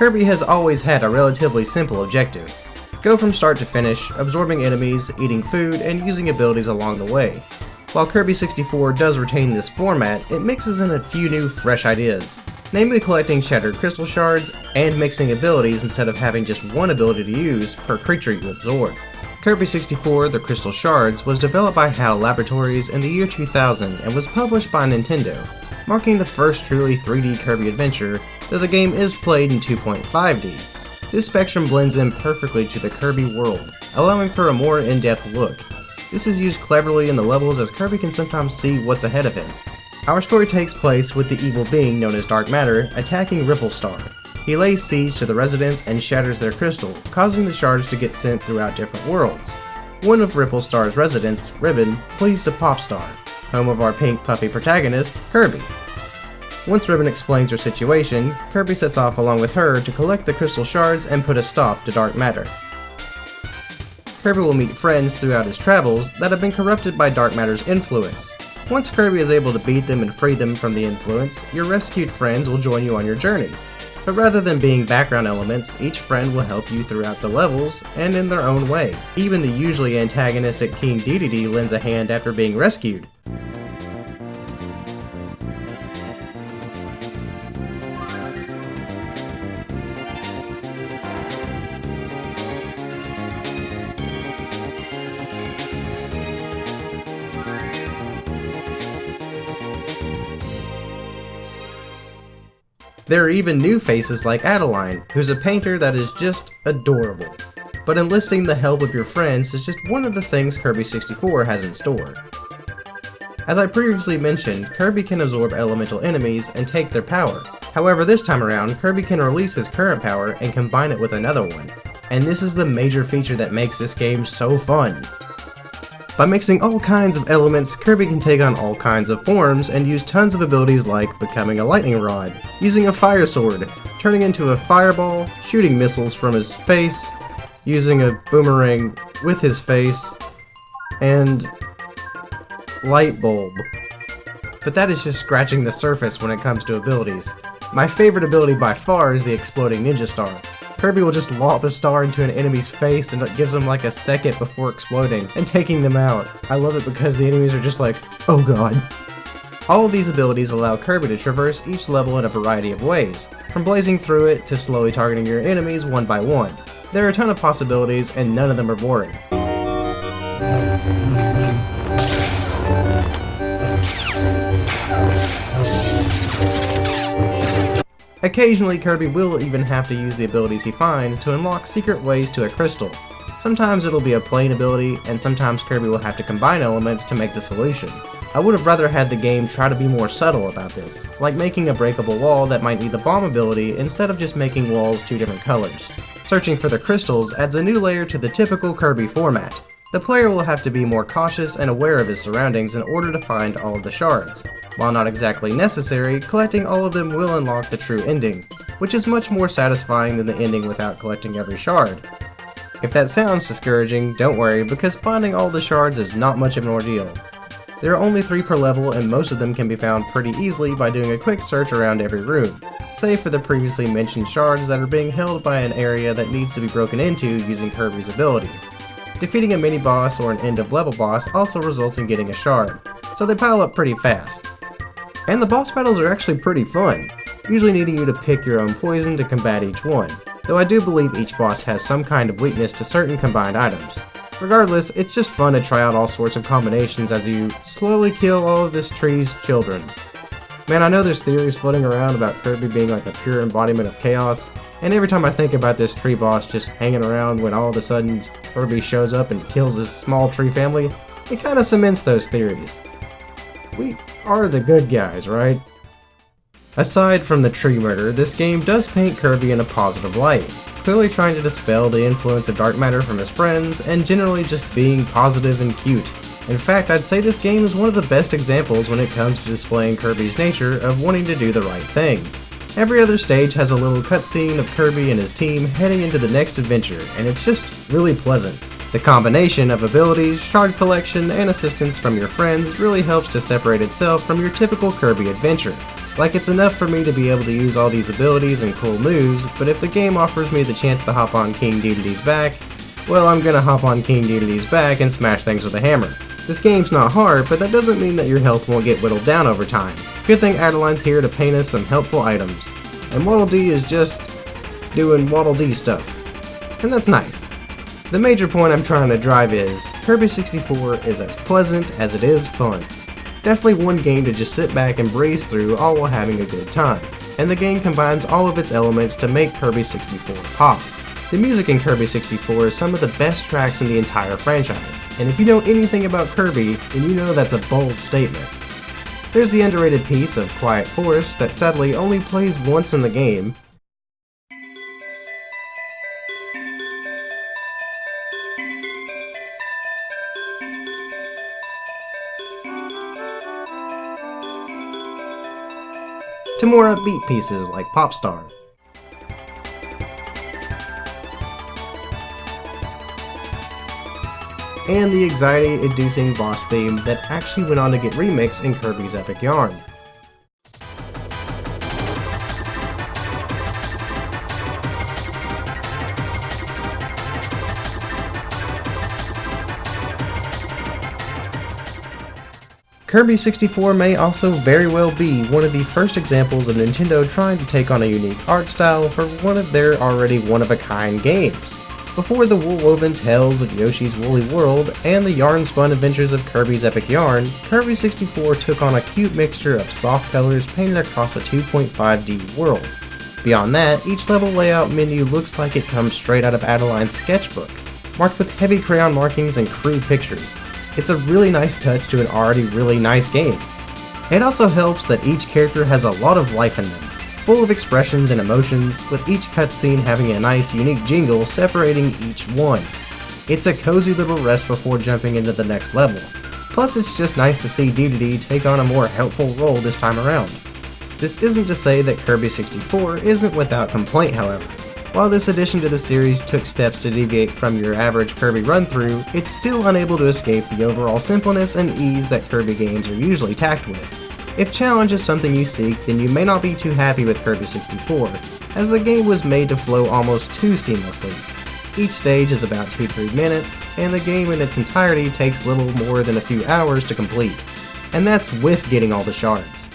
Kirby has always had a relatively simple objective. Go from start to finish, absorbing enemies, eating food, and using abilities along the way. While Kirby 64 does retain this format, it mixes in a few new fresh ideas, namely collecting shattered crystal shards and mixing abilities instead of having just one ability to use per creature you absorb. Kirby 64 The Crystal Shards was developed by HAL Laboratories in the year 2000 and was published by Nintendo, marking the first truly 3D Kirby adventure, though the game is played in 2.5D. This spectrum blends in perfectly to the Kirby world, allowing for a more in-depth look. This is used cleverly in the levels as Kirby can sometimes see what's ahead of him. Our story takes place with the evil being known as Dark Matter attacking Ripple Star. He lays siege to the residents and shatters their crystal, causing the shards to get sent throughout different worlds. One of Ripple Star's residents, Ribbon, flees to Popstar, home of our pink puffy protagonist, Kirby. Once Ribbon explains her situation, Kirby sets off along with her to collect the crystal shards and put a stop to Dark Matter. Kirby will meet friends throughout his travels that have been corrupted by Dark Matter's influence. Once Kirby is able to beat them and free them from the influence, your rescued friends will join you on your journey. But rather than being background elements, each friend will help you throughout the levels, and in their own way. Even the usually antagonistic King Dedede lends a hand after being rescued. There are even new faces like Adeline, who's a painter that is just adorable. But enlisting the help of your friends is just one of the things Kirby 64 has in store. As I previously mentioned, Kirby can absorb elemental enemies and take their power. However, this time around, Kirby can release his current power and combine it with another one. And this is the major feature that makes this game so fun. By mixing all kinds of elements, Kirby can take on all kinds of forms and use tons of abilities like becoming a lightning rod, using a fire sword, turning into a fireball, shooting missiles from his face, using a boomerang with his face, and light bulb. But that is just scratching the surface when it comes to abilities. My favorite ability by far is the exploding ninja star. Kirby will just lob a star into an enemy's face and it gives them like a second before exploding and taking them out. I love it because the enemies are just like, oh god. All of these abilities allow Kirby to traverse each level in a variety of ways, from blazing through it to slowly targeting your enemies one by one. There are a ton of possibilities and none of them are boring. Occasionally, Kirby will even have to use the abilities he finds to unlock secret ways to a crystal. Sometimes it'll be a plain ability, and sometimes Kirby will have to combine elements to make the solution. I would have rather had the game try to be more subtle about this, like making a breakable wall that might need the bomb ability instead of just making walls two different colors. Searching for the crystals adds a new layer to the typical Kirby format. The player will have to be more cautious and aware of his surroundings in order to find all of the shards. While not exactly necessary, collecting all of them will unlock the true ending, which is much more satisfying than the ending without collecting every shard. If that sounds discouraging, don't worry, because finding all the shards is not much of an ordeal. There are only 3 per level and most of them can be found pretty easily by doing a quick search around every room, save for the previously mentioned shards that are being held by an area that needs to be broken into using Kirby's abilities. Defeating a mini-boss or an end-of-level boss also results in getting a shard, so they pile up pretty fast. And the boss battles are actually pretty fun, usually needing you to pick your own poison to combat each one, though I do believe each boss has some kind of weakness to certain combined items. Regardless, it's just fun to try out all sorts of combinations as you slowly kill all of this tree's children. Man, I know there's theories floating around about Kirby being like a pure embodiment of chaos, and every time I think about this tree boss just hanging around when all of a sudden Kirby shows up and kills his small tree family, it kinda cements those theories. We are the good guys, right? Aside from the tree murder, this game does paint Kirby in a positive light, clearly trying to dispel the influence of Dark Matter from his friends, and generally just being positive and cute. In fact, I'd say this game is one of the best examples when it comes to displaying Kirby's nature of wanting to do the right thing. Every other stage has a little cutscene of Kirby and his team heading into the next adventure, and it's just really pleasant. The combination of abilities, shard collection, and assistance from your friends really helps to separate itself from your typical Kirby adventure. Like, it's enough for me to be able to use all these abilities and cool moves, but if the game offers me the chance to hop on King Dedede's back, well, I'm gonna hop on King Dedede's back and smash things with a hammer. This game's not hard, but that doesn't mean that your health won't get whittled down over time. Good thing Adeline's here to paint us some helpful items, and Waddle Dee is just doing Waddle Dee stuff. And that's nice. The major point I'm trying to drive is, Kirby 64 is as pleasant as it is fun. Definitely one game to just sit back and breeze through all while having a good time, and the game combines all of its elements to make Kirby 64 pop. The music in Kirby 64 is some of the best tracks in the entire franchise, and if you know anything about Kirby, then you know that's a bold statement. There's the underrated piece of Quiet Forest that sadly only plays once in the game. To more upbeat pieces like Popstar. And the anxiety-inducing boss theme that actually went on to get remixed in Kirby's Epic Yarn. Kirby 64 may also very well be one of the first examples of Nintendo trying to take on a unique art style for one of their already one-of-a-kind games. Before the wool-woven tales of Yoshi's Woolly World and the yarn-spun adventures of Kirby's Epic Yarn, Kirby 64 took on a cute mixture of soft colors painted across a 2.5D world. Beyond that, each level layout menu looks like it comes straight out of Adeline's sketchbook, marked with heavy crayon markings and crude pictures. It's a really nice touch to an already really nice game. It also helps that each character has a lot of life in them, full of expressions and emotions, with each cutscene having a nice unique jingle separating each one. It's a cozy little rest before jumping into the next level. Plus, it's just nice to see Dedede take on a more helpful role this time around. This isn't to say that Kirby 64 isn't without complaint, however. While this addition to the series took steps to deviate from your average Kirby run-through, it's still unable to escape the overall simpleness and ease that Kirby games are usually tacked with. If challenge is something you seek, then you may not be too happy with Kirby 64, as the game was made to flow almost too seamlessly. Each stage is about 2 to 3 minutes, and the game in its entirety takes little more than a few hours to complete, and that's with getting all the shards.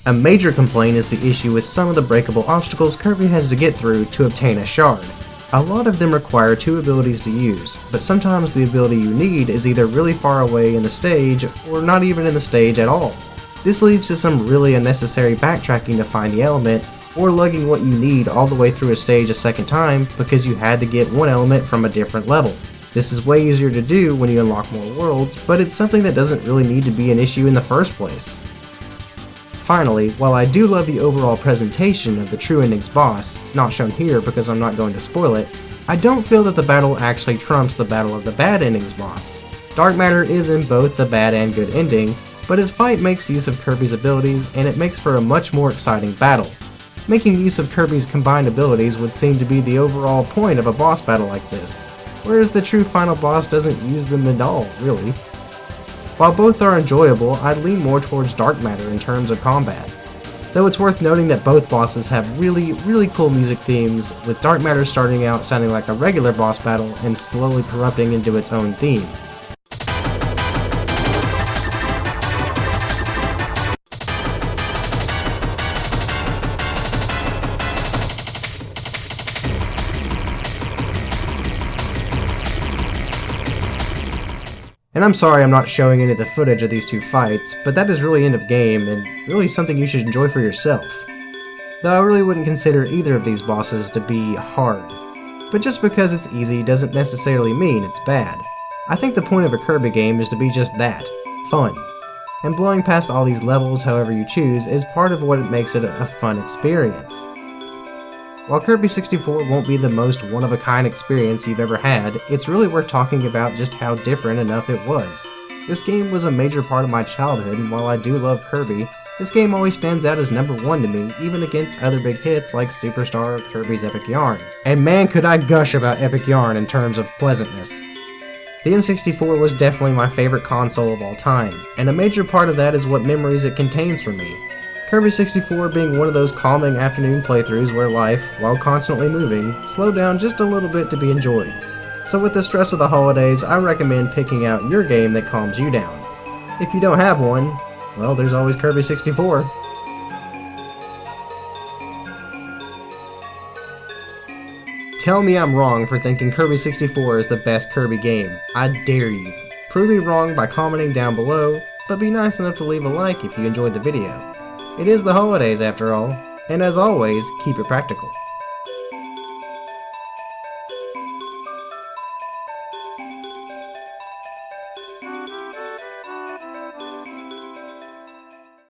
A major complaint is the issue with some of the breakable obstacles Kirby has to get through to obtain a shard. A lot of them require 2 abilities to use, but sometimes the ability you need is either really far away in the stage, or not even in the stage at all. This leads to some really unnecessary backtracking to find the element, or lugging what you need all the way through a stage a second time because you had to get one element from a different level. This is way easier to do when you unlock more worlds, but it's something that doesn't really need to be an issue in the first place. Finally, while I do love the overall presentation of the True Endings boss, not shown here because I'm not going to spoil it, I don't feel that the battle actually trumps the battle of the Bad Endings boss. Dark Matter is in both the bad and good ending, but his fight makes use of Kirby's abilities and it makes for a much more exciting battle. Making use of Kirby's combined abilities would seem to be the overall point of a boss battle like this, whereas the true final boss doesn't use them at all, really. While both are enjoyable, I'd lean more towards Dark Matter in terms of combat. Though it's worth noting that both bosses have really cool music themes, with Dark Matter starting out sounding like a regular boss battle and slowly corrupting into its own theme. And I'm sorry I'm not showing any of the footage of these 2 fights, but that is really end of game, and really something you should enjoy for yourself. Though I really wouldn't consider either of these bosses to be hard. But just because it's easy doesn't necessarily mean it's bad. I think the point of a Kirby game is to be just that, fun. And blowing past all these levels however you choose is part of what makes it a fun experience. While Kirby 64 won't be the most one-of-a-kind experience you've ever had, it's really worth talking about just how different enough it was. This game was a major part of my childhood, and while I do love Kirby, this game always stands out as number 1 to me, even against other big hits like Superstar or Kirby's Epic Yarn. And man could I gush about Epic Yarn in terms of pleasantness. The N64 was definitely my favorite console of all time, and a major part of that is what memories it contains for me. Kirby 64 being one of those calming afternoon playthroughs where life, while constantly moving, slowed down just a little bit to be enjoyed. So with the stress of the holidays, I recommend picking out your game that calms you down. If you don't have one, well, there's always Kirby 64. Tell me I'm wrong for thinking Kirby 64 is the best Kirby game. I dare you. Prove me wrong by commenting down below, but be nice enough to leave a like if you enjoyed the video. It is the holidays after all, and as always, keep it practical.